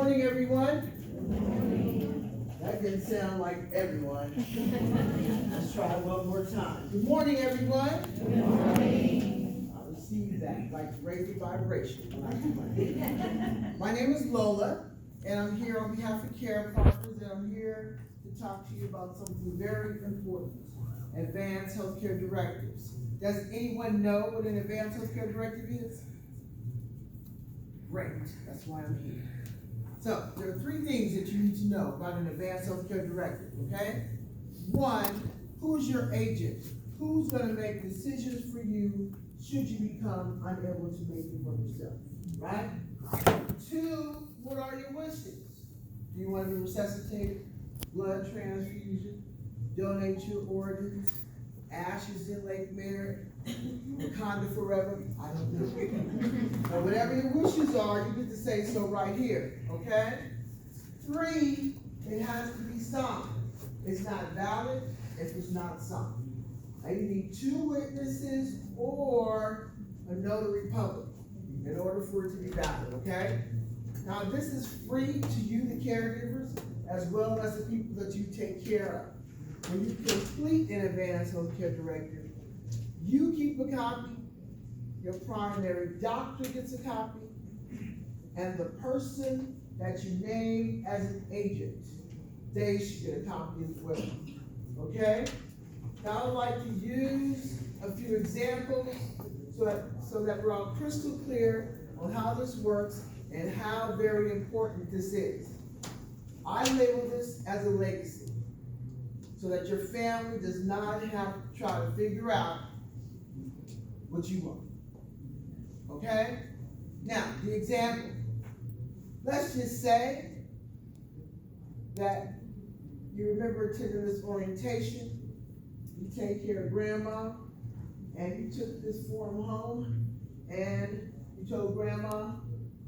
morning, everyone. That didn't sound like everyone. Let's try it one more time. Good morning, everyone. Good morning. I received that, like raised vibration. My name is Lola, and I'm here on behalf of Care Partners, and I'm here to talk to you about something very important, advanced healthcare directives. Does anyone know what an advanced healthcare directive is? Great, that's why I'm here. So, there are three things that you need to know about an advanced healthcare directive, okay? One, who's your agent? Who's going to make decisions for you should you become unable to make them for yourself, right? Two, what are your wishes? Do you want to be resuscitated, blood transfusion, donate your organs, ashes in Lake Merritt, Wakanda forever? I don't know. But whatever your wishes are, you get to say so right here, okay? Three, it has to be signed. It's not valid if it's not signed. Now you need two witnesses or a notary public in order for it to be valid, okay? Now this is free to you, the caregivers, as well as the people that you take care of. When you complete an advanced healthcare directive, you keep a copy, your primary doctor gets a copy, and the person that you name as an agent, they should get a copy as well. Okay? Now I'd like to use a few examples so that we're all crystal clear on how this works and how very important this is. I label this as a legacy, so that your family does not have to try to figure out what you want. Okay? Now, the example. Let's just say that you remember attending this orientation, you take care of grandma, and you took this form home, and you told grandma,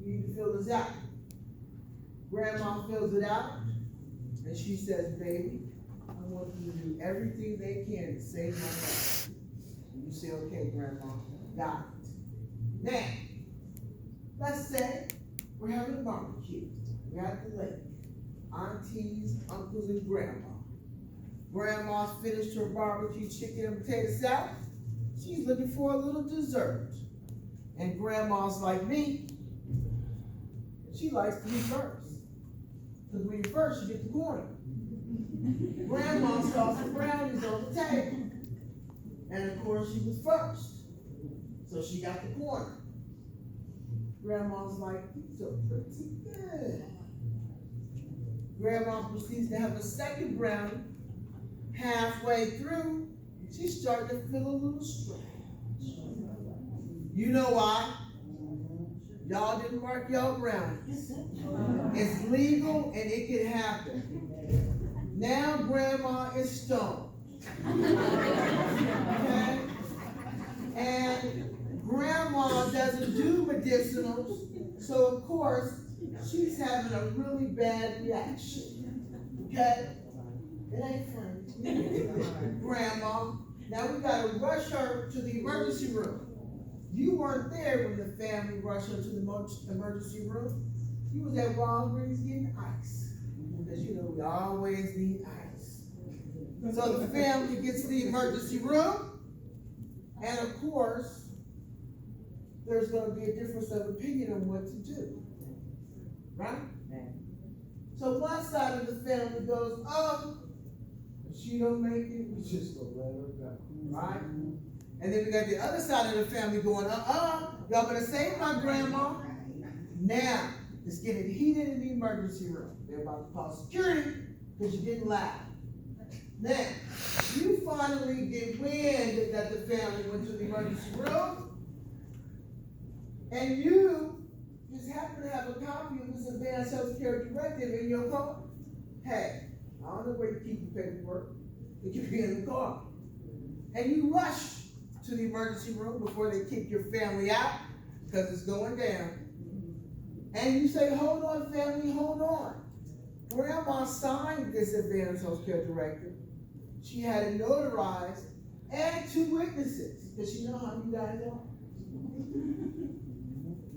you need to fill this out. Grandma fills it out, and she says, baby, I want them to do everything they can to save my life. And you say, okay, grandma, got it. Now, let's say we're having a barbecue. We're at the lake. Aunties, uncles, and grandma. Grandma's finished her barbecue chicken and potato salad. She's looking for a little dessert. And grandma's like me. She likes to be first. Because when you're first, you get the corner. Grandma saw some brownies on the table. And of course, she was first. So she got the corner. Grandma's like, these are pretty good. Grandma proceeds to have a second brownie. Halfway through, she's starting to feel a little strange. You know why? Y'all didn't mark y'all brownies. It's legal and it can happen. Now grandma is stoned. Okay? And grandma doesn't do medicinals, so of course she's having a really bad reaction. Okay? It ain't funny. Grandma. Now we gotta rush her to the emergency room. You weren't there when the family rushed her to the emergency room. You was at Walgreens getting ice. Because you know we always need ice. So the family gets to the emergency room, and of course, there's going to be a difference of opinion on what to do. Right? So one side of the family goes, oh, if she don't make it, we just gonna let her go. Right? And then we got the other side of the family going, y'all better save my grandma. Now, it's getting heated in the emergency room. They're about to call security because you didn't laugh. Now, you finally get wind that the family went to the emergency room, and you just happen to have a copy of this advanced healthcare directive in your car. Hey, I don't know where you keep your paperwork. It could be in the car. And you rush to the emergency room before they kick your family out because it's going down. And you say, hold on, family, hold on. Grandma signed this advanced healthcare directive. She had it notarized and two witnesses. Because you know how you guys are.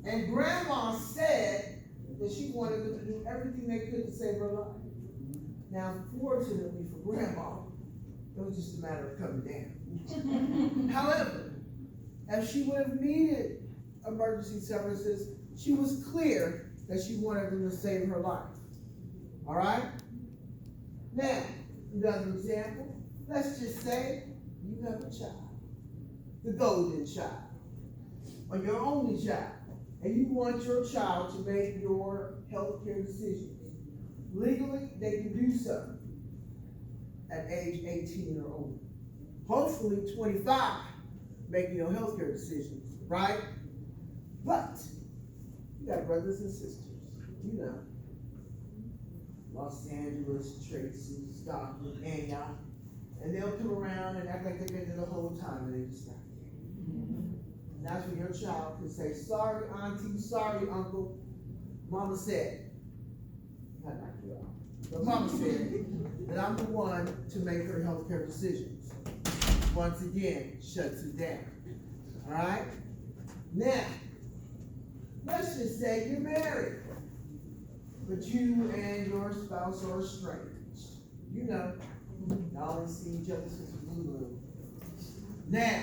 And grandma said that she wanted them to do everything they could to save her life. Now, fortunately for Grandma, it was just a matter of coming down. However, if she would have needed emergency services, she was clear that she wanted them to save her life. All right? Now, another example. Let's just say you have a child, the golden child, or your only child, and you want your child to make your healthcare decisions. Legally, they can do so at age 18 or older. Hopefully 25, making your healthcare decisions, right? But you got brothers and sisters, you know, Los Angeles, Tracy, Stockton, Antioch, and they'll come around and act like they've been there the whole time and they just not there. And that's when your child can say, sorry, auntie, sorry, uncle, mama said, not you out, but mama said that I'm the one to make her healthcare decisions. Once again, shuts it down. All right? Now, let's just say you're married, but you and your spouse are estranged. You know, y'all ain't seen each other since the blue moon. Now,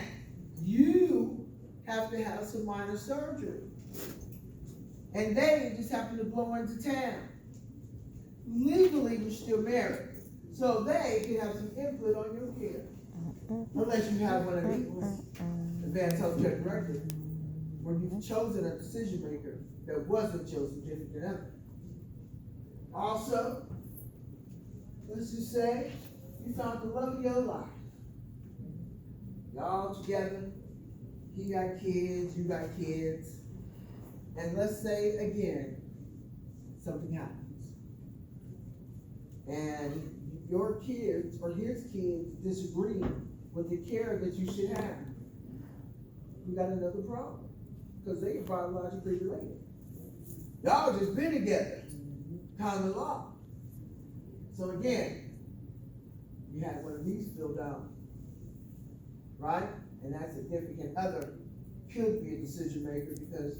you have to have some minor surgery. And they just happen to blow into town. Legally, you're still married. So they can have some input on your care. Unless you have one of these advanced healthcare directives, where you've chosen a decision maker that wasn't chosen different than others. Also, let's just say you found the love of your life. Y'all together, he got kids, you got kids, and let's say again, something happens. And your kids or his kids disagree with the care that you should have. You got another problem, because they are biologically related. Y'all just been together, common law. So again, you had one of these filled out, right? And that significant other could be a decision maker because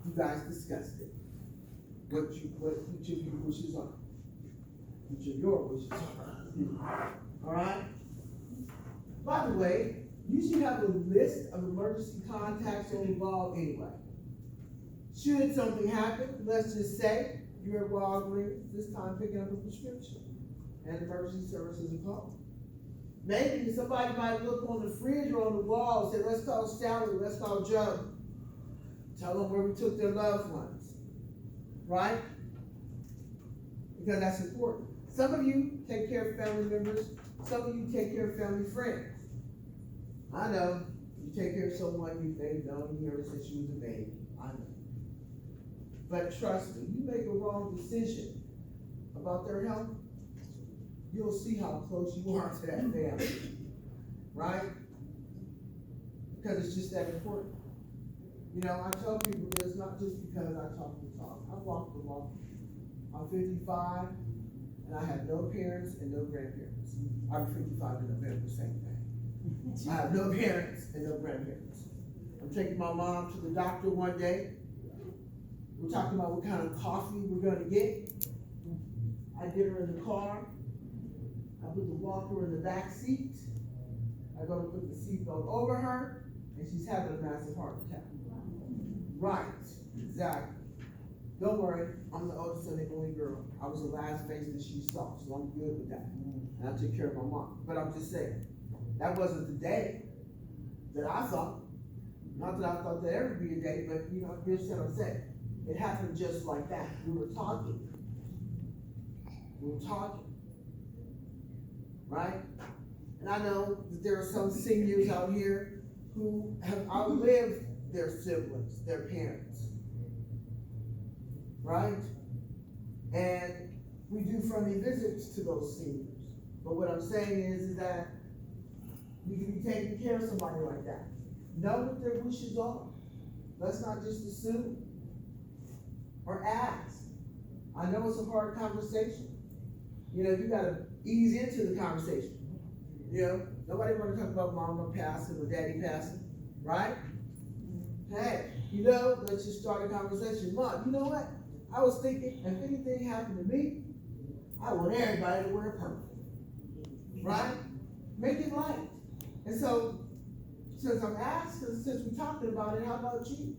you guys discussed it. What each of your wishes are. Each of your wishes are. All right? By the way, you should have a list of emergency contacts on the ball anyway. Should something happen, let's just say you're at Walgreens, this time picking up a prescription, and emergency services are called. Maybe somebody might look on the fridge or on the wall and say, let's call Sally, let's call Joe. Tell them where we took their loved ones, right? Because that's important. Some of you take care of family members, some of you take care of family friends. I know, you take care of someone they've known you ever since you was a baby, I know. But trust me, you make a wrong decision about their health, you'll see how close you are to that family, right? Because it's just that important. You know, I tell people this not just because I talk the talk. I walk the walk. I'm 55, and I have no parents and no grandparents. I'm 55 in November, same thing. I have no parents and no grandparents. I'm taking my mom to the doctor one day. We're talking about what kind of coffee we're gonna get. I get her in the car. I put the walker in the back seat. I go to put the seatbelt over her, and she's having a massive heart attack. Right, exactly. Don't worry, I'm the oldest and the only girl. I was the last face that she saw, so I'm good with that. And I took care of my mom. But I'm just saying, that wasn't the day that I thought. Not that I thought that ever be a day, but you know, here's what I'm saying. It happened just like that. We were talking. Right? And I know that there are some seniors out here who have outlived their siblings, their parents. Right? And we do friendly visits to those seniors. But what I'm saying is that we can be taking care of somebody like that. Know what their wishes are. Let's not just assume or ask. I know it's a hard conversation. You know, you gotta ease into the conversation. You know, nobody wanna talk about mama passing or daddy passing, right? Hey, you know, let's just start a conversation. Mom, you know what? I was thinking, if anything happened to me, I want everybody to wear purple. Right? Make it light. And so, since I'm asked, since we're talking about it, how about you?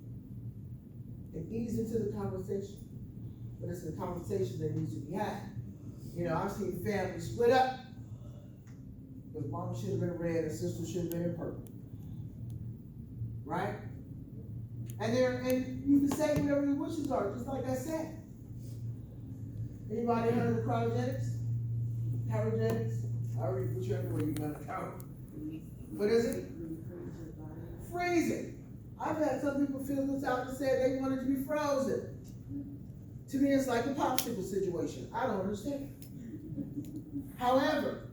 And ease into the conversation. But it's a conversation that needs to be had. You know, I've seen families split up because mama should have been red and sister should have been in purple. Right? And you can say whatever your wishes are, just like I said. Anybody heard of the cryogenics? Cryogenics? I already put you everywhere you're gonna count. What is it? Freezing. I've had some people fill this out and say they wanted to be frozen. To me, it's like a popsicle situation. I don't understand. However,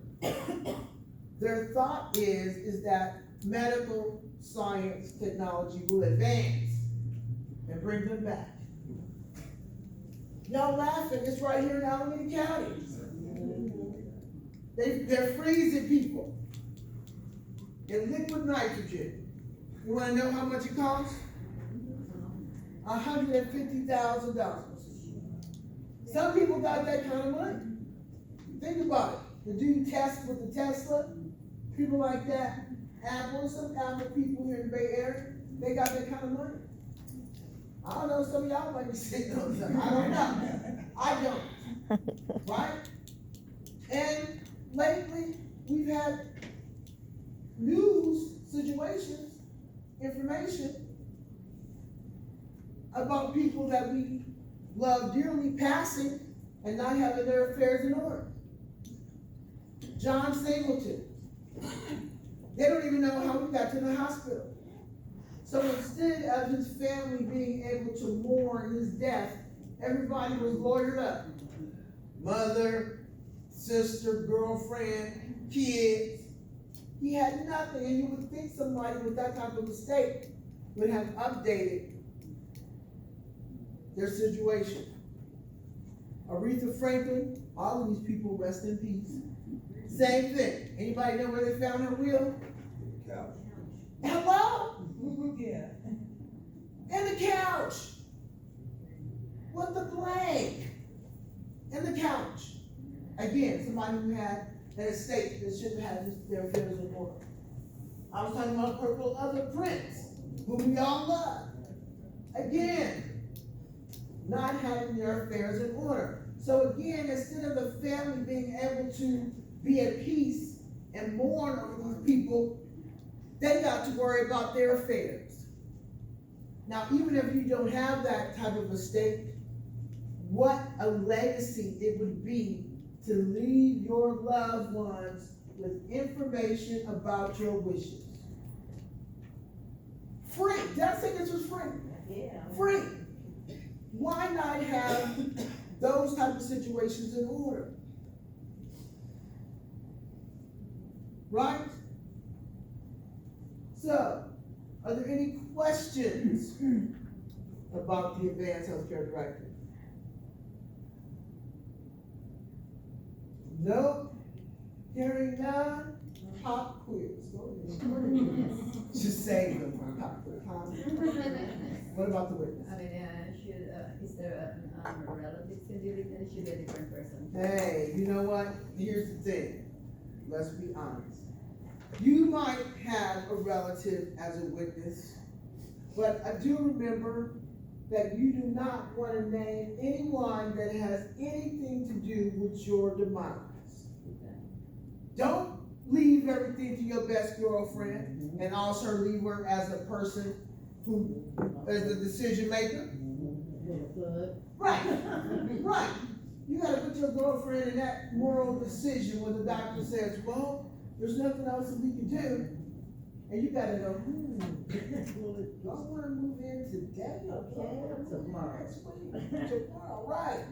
their thought is that medical science technology will advance and bring them back. Y'all laughing, it's right here in Alameda County. They're freezing people in liquid nitrogen. You wanna know how much it costs? $150,000. Some people got that kind of money. Think about it. The dude test with the Tesla, people like that, Apple, some Apple people here in the Bay Area, they got that kind of money. I don't know, some of y'all might be sitting on something. I don't know. I don't. Right? And lately, we've had news situations, information about people that we love dearly passing and not having their affairs in order. John Singleton. They don't even know how we got to the hospital. So instead of his family being able to mourn his death, everybody was lawyered up. Mother, sister, girlfriend, kids. He had nothing, and you would think somebody with that type of mistake would have updated their situation. Aretha Franklin, all of these people rest in peace. Same thing. Anybody know where they found her will? Couch. Hello? Yeah. In the couch. With the blank. In the couch. Again, somebody who had an estate that shouldn't have had their affairs in order. I was talking about Purple Other Prince, whom we all love. Again, not having their affairs in order. So again, instead of the family being able to be at peace and mourn over these people, they got to worry about their affairs. Now, even if you don't have that type of estate, what a legacy it would be to leave your loved ones with information about your wishes. Free. Did I say this was free? Yeah. Free. Why not have those type of situations in order? Right? So, are there any questions about the Advanced Healthcare Directive? Nope. Hearing none. Pop quiz. Go ahead. Just save them for pop quiz. Huh? What about the witness? I mean, is there relatives can do it, and it should be a different person? Hey, you know what? Here's the thing. Let's be honest. You might have a relative as a witness, but I do remember that you do not want to name anyone that has anything to do with your demise. Don't leave everything to your best girlfriend and also leave her as the person who is the decision maker. Right, right. You gotta put your girlfriend in that moral decision when the doctor says, well, there's nothing else that we can do. And you gotta go, do I wanna move in today? Okay, tomorrow. Next week? Tomorrow, right.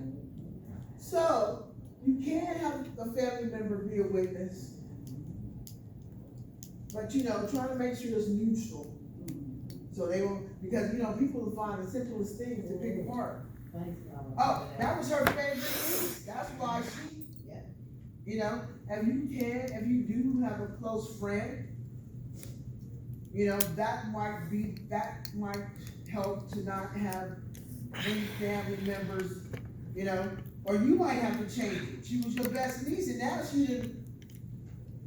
So, you can have a family member be a witness, but try to make sure it's neutral. So they won't, because people will find the simplest things to pick apart. Oh, that was her favorite piece. That's why she, if you do have a close friend, that might help to not have any family members, you know, or you might have to change it. She was your best niece and now she didn't,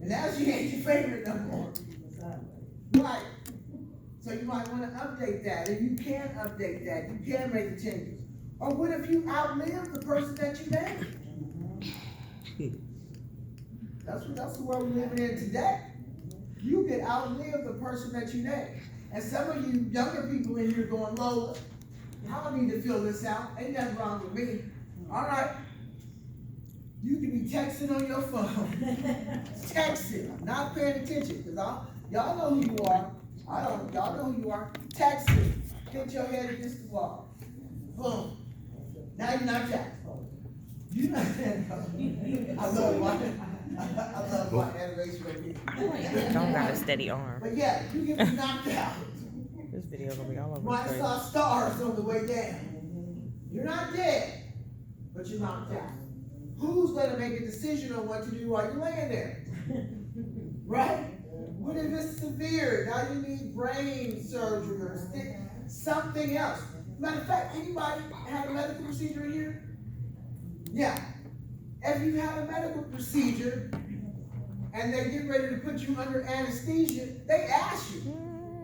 and now she ain't your favorite no more. Right. So you might wanna update that, and you can update that, you can make the changes. Or what if you outlive the person that you married? That's the world we're living in today. You could outlive the person that you married. And some of you younger people in here going, Lola, I don't need to fill this out, ain't nothing wrong with me. All right. You can be texting on your phone. Texting, not paying attention, cause y'all know who you are. Y'all know who you are. Texting, hit your head against the wall. Boom. Now you're not texting. You know, I love my animation right here. Don't got a steady arm. But yeah, you get me knocked out. This video gonna be all over the Might place. saw stars on the way down. You're not dead, but you're knocked out. Who's gonna make a decision on what to do while you're laying there? Right? What if it's severe? Now you need brain surgery or something else. Matter of fact, anybody have a medical procedure in here? Yeah. If you have a medical procedure and they get ready to put you under anesthesia, they ask you.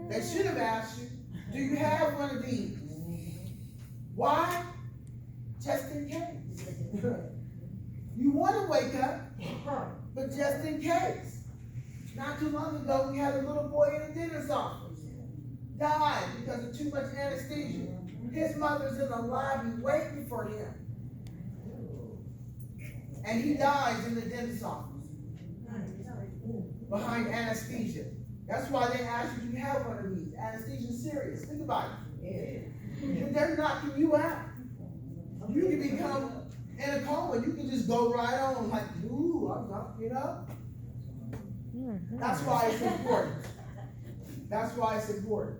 They should have asked you, do you have one of these? Why? Just in case. You want to wake up, but just in case. Not too long ago, we had a little boy in the dentist's office. Died because of too much anesthesia. His mother's in the lobby waiting for him. And he dies in the dentist's office. Behind anesthesia. That's why they ask you, do you have one of these? Anesthesia's serious. Think about it. They're knocking you out. You can become in a coma. You can just go right on like, ooh, I'm not, you know? That's why it's important. That's why it's important.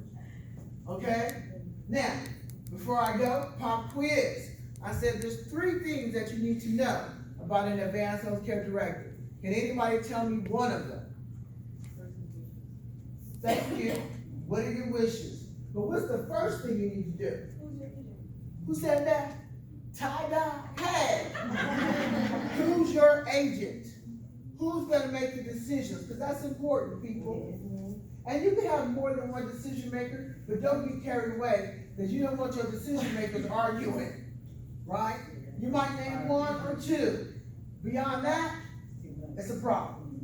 Okay? Now, before I go, pop quiz. I said there's 3 things that you need to know about an advanced healthcare director. Can anybody tell me one of them? Thank you. What are your wishes? But what's the first thing you need to do? Who said that? Tie-dye. Hey! Who's your agent? Who's gonna make the decisions? Because that's important, people. And you can have more than one decision maker, but don't get carried away, because you don't want your decision makers arguing, right? You might name 1 or 2. Beyond that, it's a problem.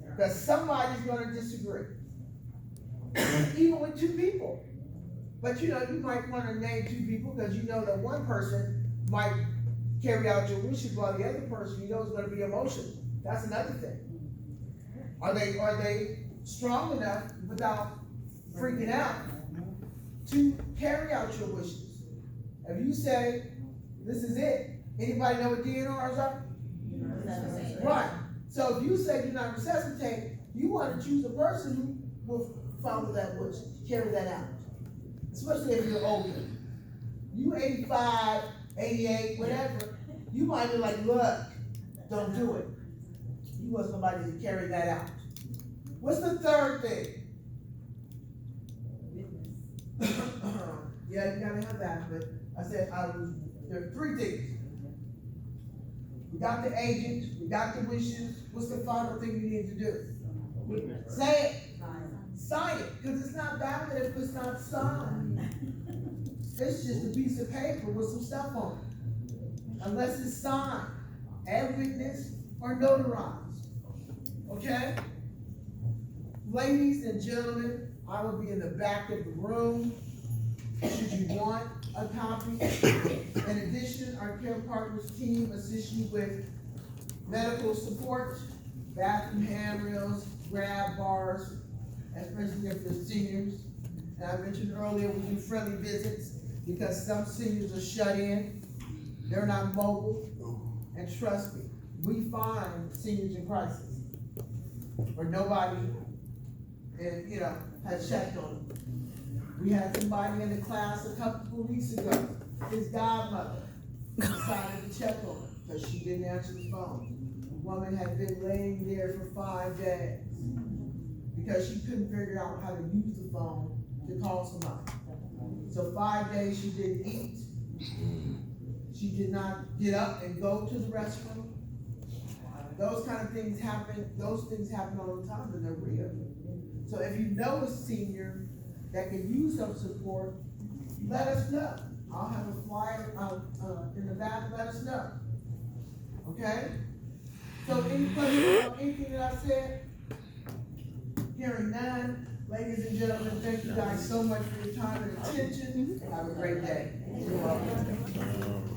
Because somebody's gonna disagree. Even with 2 people. But you know, you might wanna name 2 people, because you know that one person might carry out your wishes while the other person you know is gonna be emotional. That's another thing. Are they strong enough without freaking out to carry out your wishes? If you say, this is it, anybody know what DNRs are? Right. So if you say do not resuscitate, you want to choose a person who will follow that wish, carry that out. Especially if you're older. You 85, 88, whatever, you might be like, look, don't do it. You want somebody to carry that out. What's the third thing? Yeah, you gotta have that, but I said there are 3 things. We got the agent, we got the wishes. What's the final thing you need to do? Say it. Sign it, because it's not valid if it's not signed. It's just a piece of paper with some stuff on it. Unless it's signed, and witnessed, or notarized. Okay? Ladies and gentlemen, I will be in the back of the room should you want a copy. In addition, our Care Partners team assists you with medical support, bathroom handrails, grab bars, especially if they're seniors. And I mentioned earlier, we do friendly visits because some seniors are shut in. They're not mobile. And trust me, we find seniors in crisis where nobody has checked on them. We had somebody in the class a couple of weeks ago, his godmother decided to check on him because she didn't answer the phone. The woman had been laying there for 5 days because she couldn't figure out how to use the phone to call somebody. So 5 days she didn't eat, She did not get up and go to the restroom. Those kind of things happen, those things happen all the time and they're real. So if you know a senior that can use some support, let us know. I'll have a flyer in the back, let us know. Okay? So any questions about anything that I said? Hearing none, ladies and gentlemen, thank you guys so much for your time and attention. Have a great day. You're welcome.